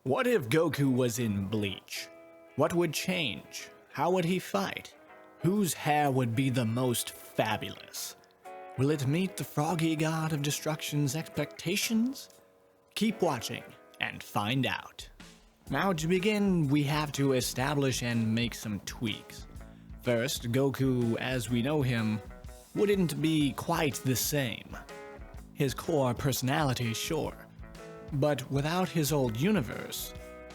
What if Goku was in Bleach? What would change? How would he fight? Whose hair would be the most fabulous? Will it meet the froggy god of destruction's expectations? Keep watching and find out. Now to begin, we have to establish and make some tweaks. First, Goku, as we know him, wouldn't be quite the same. His core personality, sure. But without his old universe,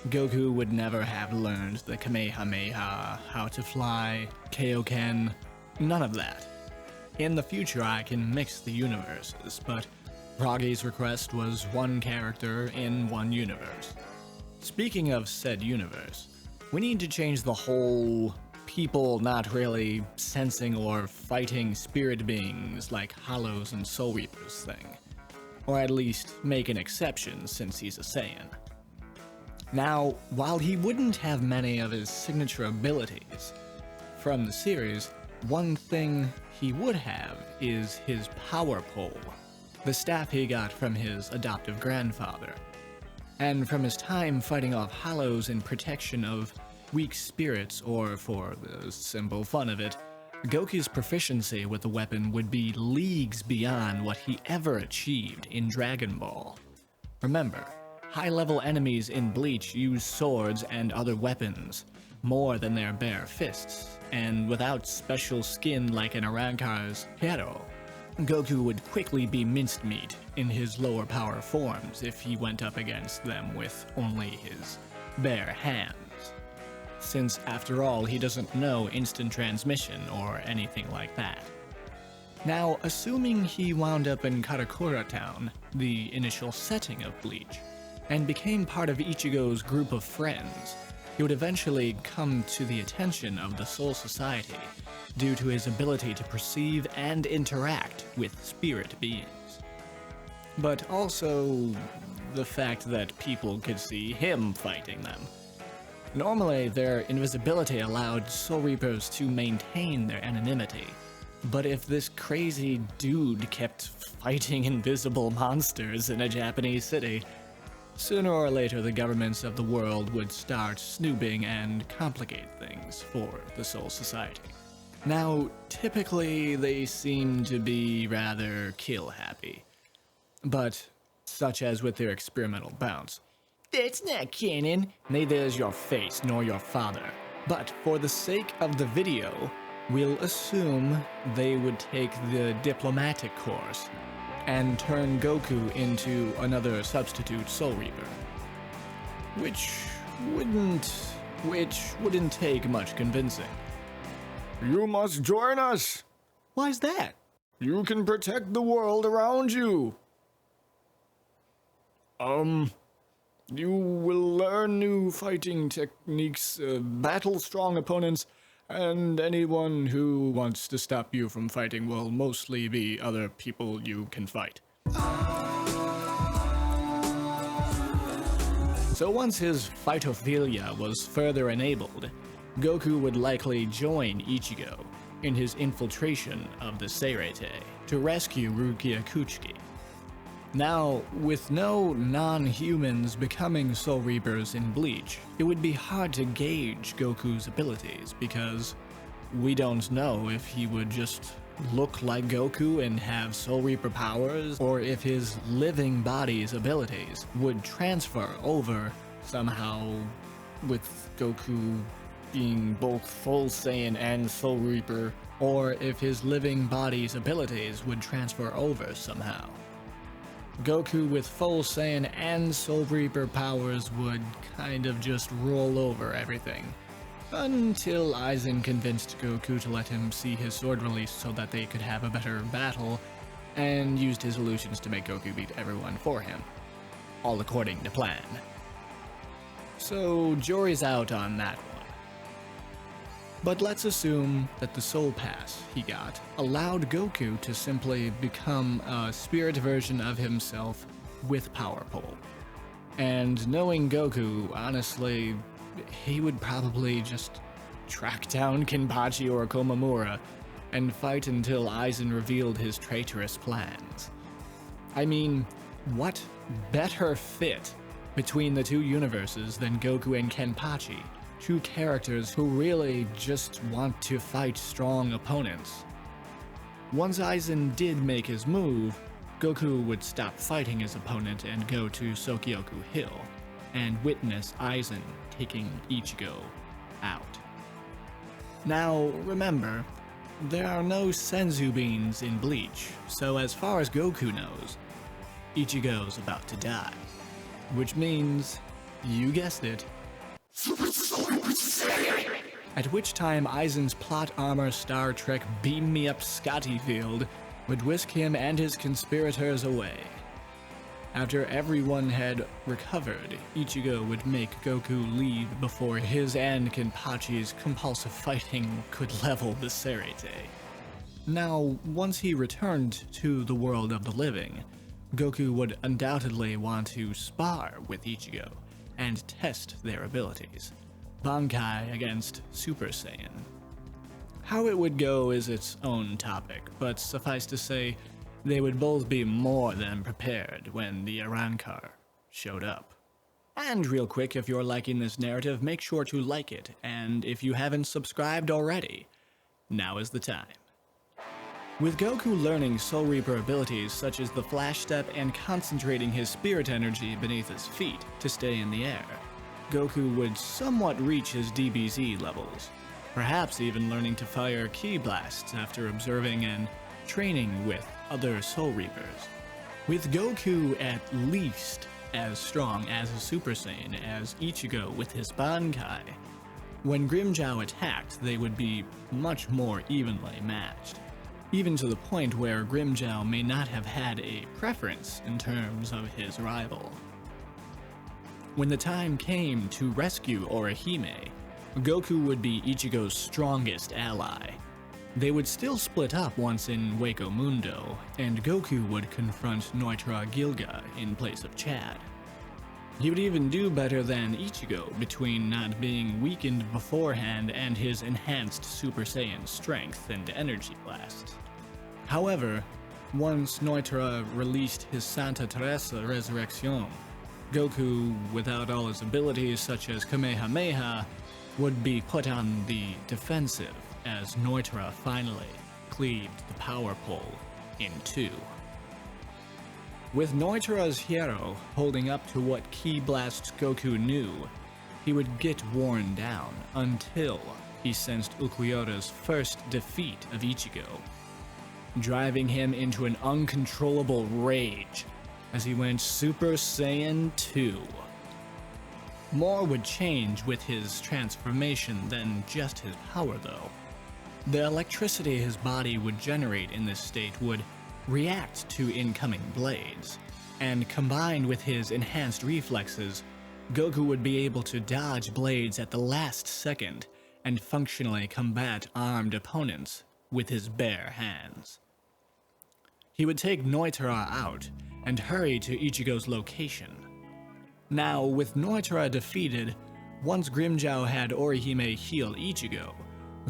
Goku would never have learned the Kamehameha, how to fly, Kaioken, none of that. In the future I can mix the universes, but Froggy's request was one character in one universe. Speaking of said universe, we need to change the whole people not really sensing or fighting spirit beings like Hollows and Soul Reapers thing. Or at least make an exception since he's a Saiyan. Now, while he wouldn't have many of his signature abilities from the series, one thing he would have is his power pole, the staff he got from his adoptive grandfather, and from his time fighting off Hollows in protection of weak spirits, or for the simple fun of it, Goku's proficiency with the weapon would be leagues beyond what he ever achieved in Dragon Ball. Remember, high-level enemies in Bleach use swords and other weapons more than their bare fists, and without special skin like an Arrancar's hero, Goku would quickly be minced meat in his lower power forms if he went up against them with only his bare hands. Since, after all, he doesn't know instant transmission or anything like that. Now, assuming he wound up in Karakura Town, the initial setting of Bleach, and became part of Ichigo's group of friends, he would eventually come to the attention of the Soul Society due to his ability to perceive and interact with spirit beings. But also the fact that people could see him fighting them. Normally, their invisibility allowed Soul Reapers to maintain their anonymity, but if this crazy dude kept fighting invisible monsters in a Japanese city, sooner or later the governments of the world would start snooping and complicate things for the Soul Society. Now, typically they seem to be rather kill-happy, but such as with their experimental bounce. That's not canon. Neither is your face nor your father. But for the sake of the video, we'll assume they would take the diplomatic course and turn Goku into another substitute Soul Reaper. Which wouldn't take much convincing. You must join us! Why's that? You can protect the world around you! You will learn new fighting techniques, battle strong opponents, and anyone who wants to stop you from fighting will mostly be other people you can fight. So once his phytophilia was further enabled, Goku would likely join Ichigo in his infiltration of the Seirete to rescue Rukia Kuchiki. Now, with no non-humans becoming Soul Reapers in Bleach, it would be hard to gauge Goku's abilities because we don't know if he would just look like Goku and have Soul Reaper powers, or if his living body's abilities would transfer over somehow with Goku being both full Saiyan and Soul Reaper, or if his living body's abilities would transfer over somehow. Goku with full Saiyan and Soul Reaper powers would kind of just roll over everything, until Aizen convinced Goku to let him see his sword release so that they could have a better battle, and used his illusions to make Goku beat everyone for him, all according to plan. So jury's out on that one. But let's assume that the Soul Pass he got allowed Goku to simply become a spirit version of himself with Power Pole. And knowing Goku, honestly, he would probably just track down Kenpachi or Komamura and fight until Aizen revealed his traitorous plans. I mean, what better fit Between the two universes, then Goku and Kenpachi, two characters who really just want to fight strong opponents. Once Aizen did make his move, Goku would stop fighting his opponent and go to Sokyoku Hill, and witness Aizen taking Ichigo out. Now, remember, there are no senzu beans in Bleach, so as far as Goku knows, Ichigo's about to die. Which means, you guessed it, at which time Aizen's plot armor Star Trek Beam Me Up Scotty field would whisk him and his conspirators away. After everyone had recovered, Ichigo would make Goku leave before his and Kenpachi's compulsive fighting could level the Serete. Now, once he returned to the world of the living, Goku would undoubtedly want to spar with Ichigo and test their abilities. Bankai against Super Saiyan. How it would go is its own topic, but suffice to say, they would both be more than prepared when the Arrancar showed up. And real quick, if you're liking this narrative, make sure to like it, and if you haven't subscribed already, now is the time. With Goku learning Soul Reaper abilities such as the Flash Step and concentrating his spirit energy beneath his feet to stay in the air, Goku would somewhat reach his DBZ levels, perhaps even learning to fire Ki Blasts after observing and training with other Soul Reapers. With Goku at least as strong as a Super Saiyan as Ichigo with his Bankai, when Grimmjow attacked, they would be much more evenly matched, even to the point where Grimmjow may not have had a preference in terms of his rival. When the time came to rescue Orihime, Goku would be Ichigo's strongest ally. They would still split up once in Hueco Mundo, and Goku would confront Neutra Gilga in place of Chad. He would even do better than Ichigo between not being weakened beforehand and his enhanced Super Saiyan strength and energy blast. However, once Neutra released his Santa Teresa Resurrection, Goku, without all his abilities such as Kamehameha, would be put on the defensive as Neutra finally cleaved the power pole in two. With Neutra's hero holding up to what Ki Blasts Goku knew, he would get worn down until he sensed Ulquiorra's first defeat of Ichigo, driving him into an uncontrollable rage as he went Super Saiyan 2. More would change with his transformation than just his power though. The electricity his body would generate in this state would react to incoming blades, and combined with his enhanced reflexes, Goku would be able to dodge blades at the last second and functionally combat armed opponents with his bare hands. He would take Neutra out and hurry to Ichigo's location. Now, with Neutra defeated, once Grimmjow had Orihime heal Ichigo,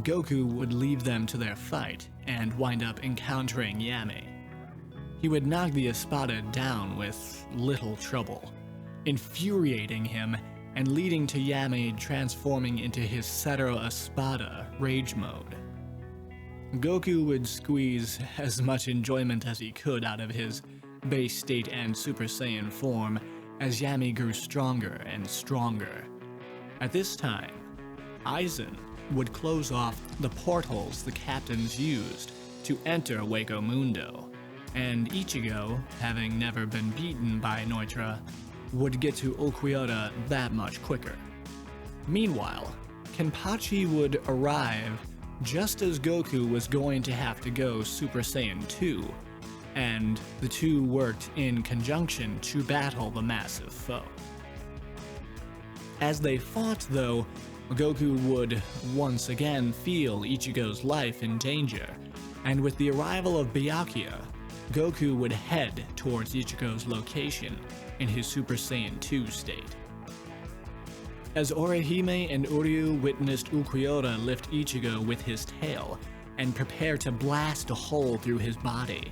Goku would leave them to their fight and wind up encountering Yami. He would knock the Espada down with little trouble, infuriating him and leading to Yami transforming into his Cetero Espada rage mode. Goku would squeeze as much enjoyment as he could out of his base state and Super Saiyan form as Yami grew stronger and stronger. At this time, Aizen would close off the portals the captains used to enter Hueco Mundo, and Ichigo, having never been beaten by Neutra, would get to Ulquiorra that much quicker. Meanwhile, Kenpachi would arrive just as Goku was going to have to go Super Saiyan 2, and the two worked in conjunction to battle the massive foe. As they fought though, Goku would once again feel Ichigo's life in danger, and with the arrival of Byakuya, Goku would head towards Ichigo's location in his Super Saiyan 2 state. As Orihime and Uryu witnessed Ulquiorra lift Ichigo with his tail and prepare to blast a hole through his body,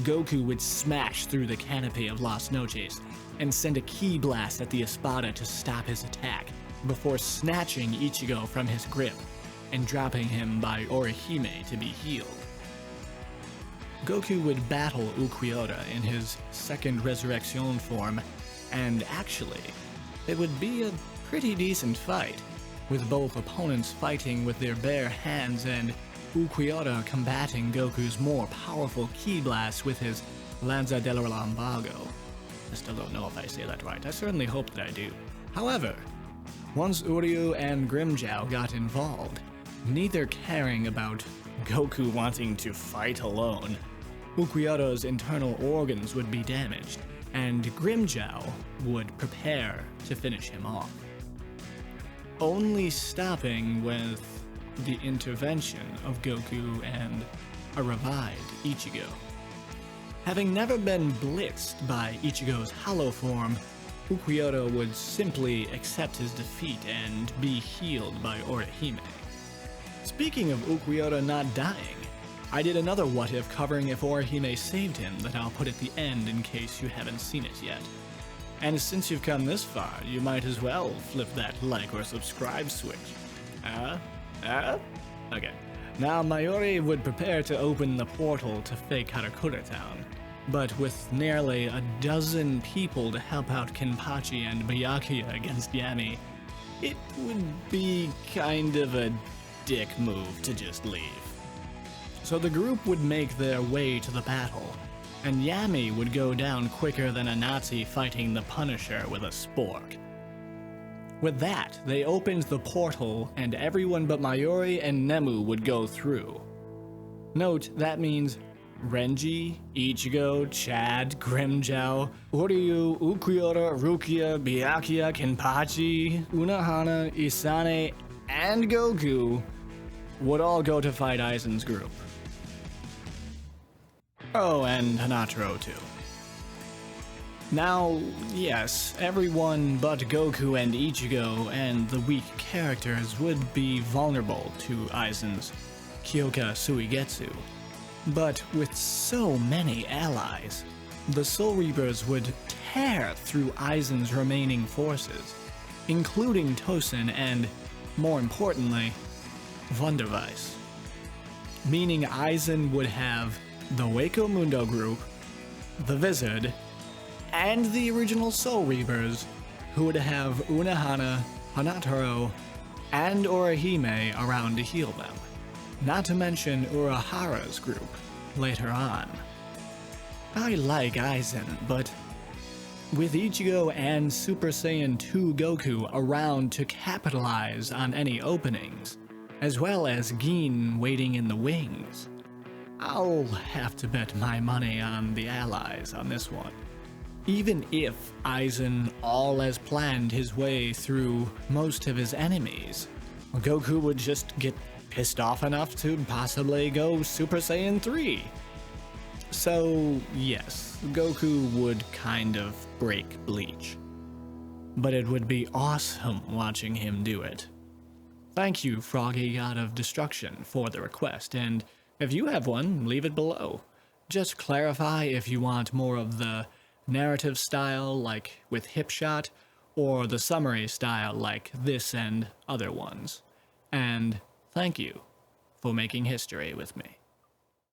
Goku would smash through the canopy of Las Noches and send a ki blast at the espada to stop his attack, before snatching Ichigo from his grip and dropping him by Orihime to be healed. Goku would battle Ukiota in his second resurrection form, and actually, it would be a pretty decent fight, with both opponents fighting with their bare hands and Ukiota combating Goku's more powerful ki blast with his Lanza del Lumbago. I still don't know if I say that right. I certainly hope that I do. However, once Uryu and Grimmjow got involved, neither caring about Goku wanting to fight alone, Ukiota's internal organs would be damaged, and Grimmjow would prepare to finish him off. Only stopping with the intervention of Goku and a revived Ichigo. Having never been blitzed by Ichigo's hollow form, Ukiota would simply accept his defeat and be healed by Orihime. Speaking of Ukiota not dying, I did another what if covering if Orihime saved him that I'll put at the end in case you haven't seen it yet. And since you've come this far, you might as well flip that like or subscribe switch. Okay. Now Mayuri would prepare to open the portal to fake Karakura Town, but with nearly a dozen people to help out Kenpachi and Byakuya against Yami, it would be kind of a dick move to just leave. So the group would make their way to the battle, and Yami would go down quicker than a Nazi fighting the Punisher with a spork. With that, they opened the portal and everyone but Mayuri and Nemu would go through. Note, that means Renji, Ichigo, Chad, Grimmjow, Uryu, Ukiota, Rukia, Byakuya, Kenpachi, Unohana, Isane, and Goku would all go to fight Aizen's group. Oh, and Hanataro too. Now, yes, everyone but Goku and Ichigo and the weak characters would be vulnerable to Aizen's Kyoka Suigetsu. But with so many allies, the Soul Reapers would tear through Aizen's remaining forces, including Tosen and, more importantly, Wunderweiss. Meaning Aizen would have the Hueco Mundo group, the Wizard, and the original Soul Reapers, who would have Unohana, Hanataro, and Orihime around to heal them. Not to mention Urahara's group later on. I like Aizen, but with Ichigo and Super Saiyan 2 Goku around to capitalize on any openings, as well as Gin waiting in the wings, I'll have to bet my money on the allies on this one. Even if Aizen all as planned his way through most of his enemies, Goku would just get pissed off enough to possibly go Super Saiyan 3. So yes, Goku would kind of break Bleach. But it would be awesome watching him do it. Thank you, Froggy God of Destruction, for the request, and if you have one, leave it below. Just clarify if you want more of the narrative style like with Hipshot, or the summary style like this and other ones. And thank you for making history with me.